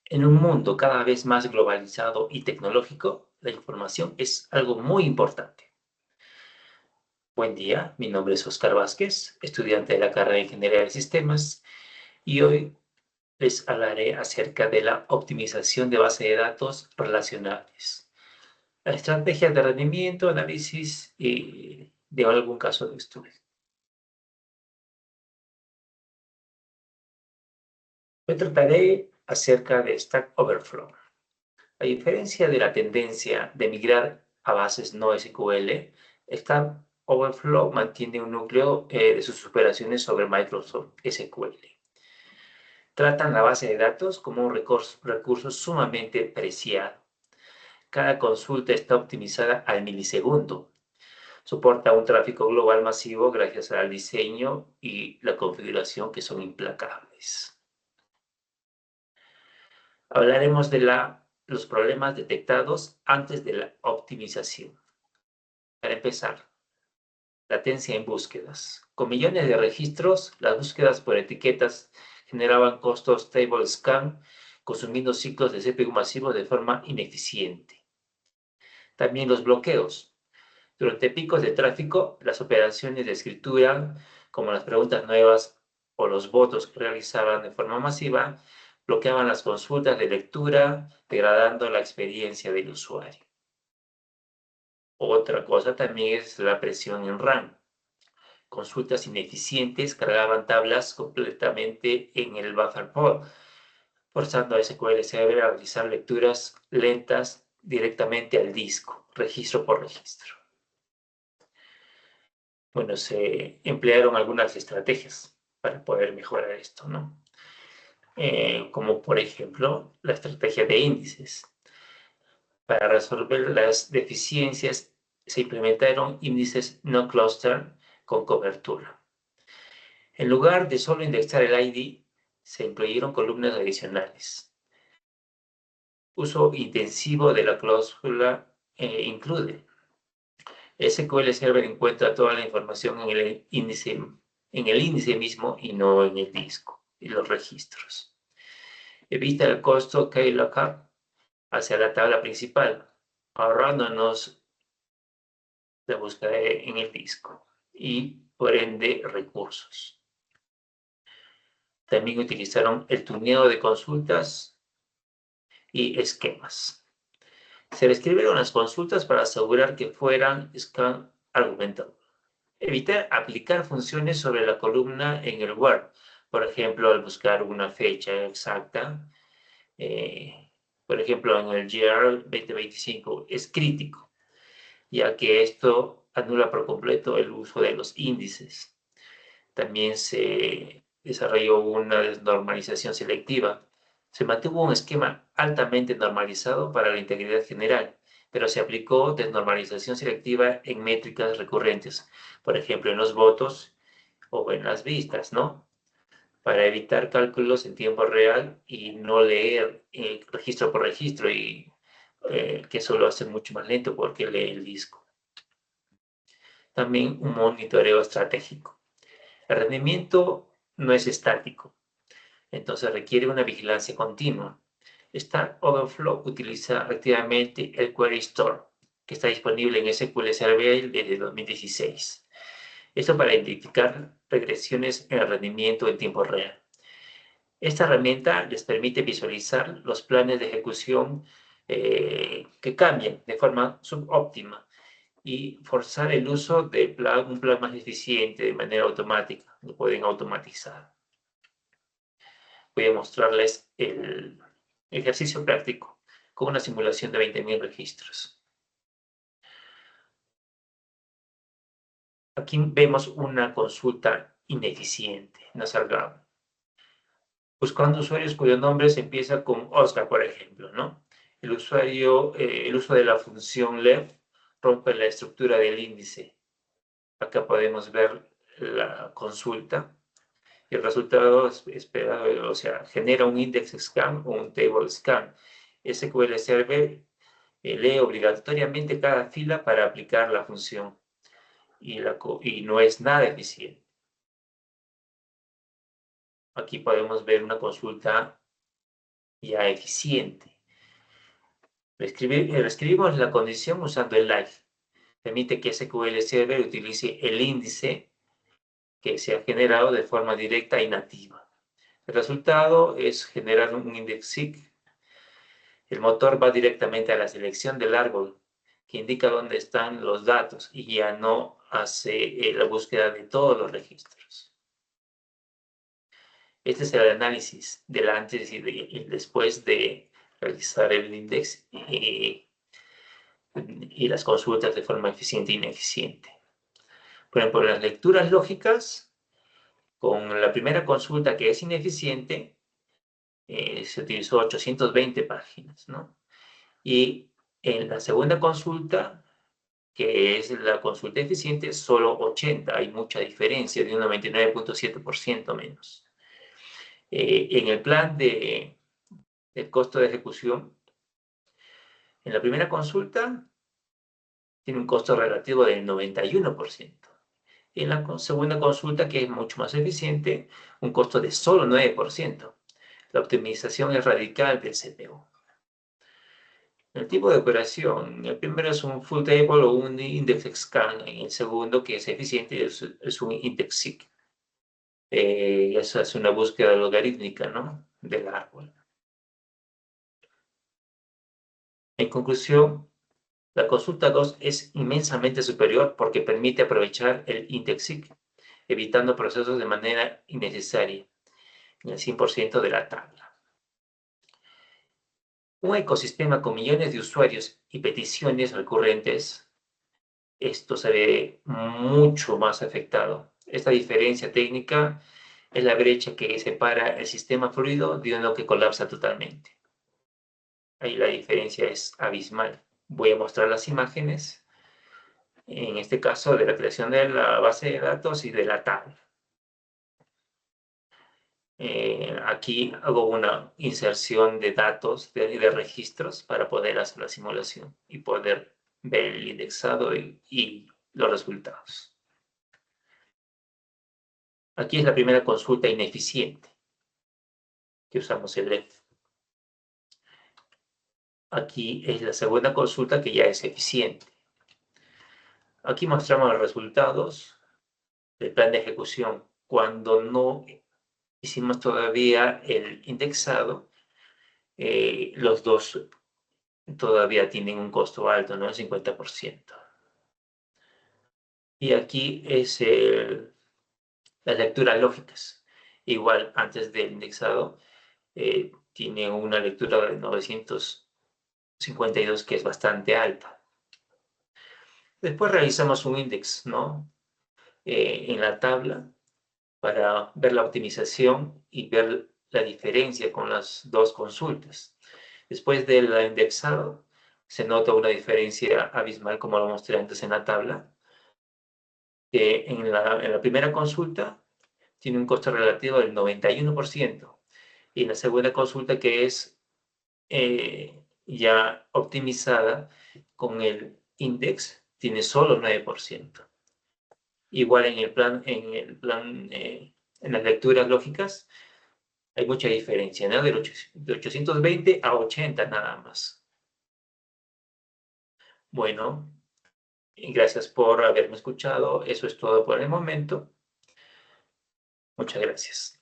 En un mundo cada vez más globalizado y tecnológico, la información es algo muy importante. Buen día, mi nombre es Oscar Vázquez, estudiante de la carrera de Ingeniería de Sistemas, y hoy les hablaré acerca de la optimización de bases de datos relacionales, la estrategia de rendimiento, análisis y de algún caso de estudio. Hoy trataré acerca de Stack Overflow. A diferencia de la tendencia de migrar a bases no SQL, Stack Overflow mantiene un núcleo de sus operaciones sobre Microsoft SQL. Tratan la base de datos como un recurso sumamente preciado. Cada consulta está optimizada al milisegundo. Soporta un tráfico global masivo gracias al diseño y la configuración que son implacables. Hablaremos de los problemas detectados antes de la optimización. Para empezar, latencia en búsquedas. Con millones de registros, las búsquedas por etiquetas generaban costos table scan, consumiendo ciclos de CPU masivos de forma ineficiente. También los bloqueos. Durante picos de tráfico, las operaciones de escritura, como las preguntas nuevas o los votos que realizaban de forma masiva, bloqueaban las consultas de lectura, degradando la experiencia del usuario. Otra cosa también es la presión en RAM. Consultas ineficientes cargaban tablas completamente en el buffer pool, forzando a SQL Server a realizar lecturas lentas directamente al disco, registro por registro. Bueno, se emplearon algunas estrategias para poder mejorar esto, ¿no? Como por ejemplo la estrategia de índices. Para resolver las deficiencias se implementaron índices no cluster con cobertura. En lugar de solo indexar el ID, se incluyeron columnas adicionales. Uso intensivo de la cláusula include. SQL Server encuentra toda la información en el índice mismo y no en el disco y los registros. Evita el costo keylookup hacia la tabla principal, ahorrándonos la búsqueda en el disco y por ende recursos. También utilizaron el tuneo de consultas y esquemas. Se reescribieron las consultas para asegurar que fueran scan argumentado. Evitar aplicar funciones sobre la columna en el Word, por ejemplo, al buscar una fecha exacta, por ejemplo, en el GR 2025, es crítico, ya que esto anula por completo el uso de los índices. También se desarrolló una desnormalización selectiva. Se mantuvo un esquema altamente normalizado para la integridad general, pero se aplicó desnormalización selectiva en métricas recurrentes, por ejemplo, en los votos o en las vistas, ¿no? Para evitar cálculos en tiempo real y no leer registro por registro y que eso lo hace mucho más lento porque lee el disco. También un monitoreo estratégico. El rendimiento no es estático, entonces requiere una vigilancia continua. Stack Overflow utiliza activamente el Query Store, que está disponible en SQL Server desde 2016. Esto para identificar regresiones en el rendimiento en tiempo real. Esta herramienta les permite visualizar los planes de ejecución que cambian de forma subóptima y forzar el uso de un plan más eficiente de manera automática. Lo pueden automatizar. Voy a mostrarles el ejercicio práctico con una simulación de 20.000 registros. Aquí vemos una consulta ineficiente, Nasargab, buscando usuarios cuyo nombre se empieza con Oscar, por ejemplo, ¿no? El uso de la función left rompe la estructura del índice. Acá podemos ver la consulta y el resultado esperado, o sea, genera un index scan o un table scan. SQL Server lee obligatoriamente cada fila para aplicar la función y no es nada eficiente. Aquí podemos ver una consulta ya eficiente. Reescribimos la condición usando el live. Permite que SQL Server utilice el índice que se ha generado de forma directa y nativa. El resultado es generar un index seek. El motor va directamente a la selección del árbol que indica dónde están los datos y ya no hace la búsqueda de todos los registros. Este es el análisis del antes y después de realizar el index y las consultas de forma eficiente e ineficiente. Por ejemplo, las lecturas lógicas, con la primera consulta que es ineficiente, se utilizó 820 páginas, ¿no? Y en la segunda consulta, que es la consulta eficiente, solo 80. Hay mucha diferencia, de un 99.7% menos. En el plan de costo de ejecución, en la primera consulta tiene un costo relativo del 91%. En la segunda consulta, que es mucho más eficiente, un costo de solo 9%. La optimización es radical del CPU. El tipo de operación, el primero es un full table o un index scan, y el segundo, que es eficiente, es un index seek. Eso es una búsqueda logarítmica, ¿no?, del árbol. En conclusión, la consulta 2 es inmensamente superior porque permite aprovechar el index seek, evitando procesos de manera innecesaria en el 100% de la tabla. Un ecosistema con millones de usuarios y peticiones recurrentes, esto se ve mucho más afectado. Esta diferencia técnica es la brecha que separa el sistema fluido de uno que colapsa totalmente. Ahí la diferencia es abismal. Voy a mostrar las imágenes, en este caso de la creación de la base de datos y de la tabla. Aquí hago una inserción de datos, de registros, para poder hacer la simulación y poder ver el indexado y los resultados. Aquí es la primera consulta ineficiente, que usamos el left. Aquí es la segunda consulta que ya es eficiente. Aquí mostramos los resultados del plan de ejecución cuando no hicimos todavía el indexado. Los dos todavía tienen un costo alto, ¿no? El 50%. Y aquí es las lecturas lógicas. Igual, antes del indexado, tiene una lectura de 952, que es bastante alta. Después realizamos un index, ¿no?, en la tabla para ver la optimización y ver la diferencia con las dos consultas. Después del indexado, se nota una diferencia abismal, como lo mostré antes en la tabla. En la primera consulta tiene un costo relativo del 91%, y en la segunda consulta, que es ya optimizada con el index, tiene solo 9%. Igual en las lecturas lógicas hay mucha diferencia, ¿no?, de 820 a 80 nada más. Bueno, gracias por haberme escuchado. Eso es todo por el momento. Muchas gracias.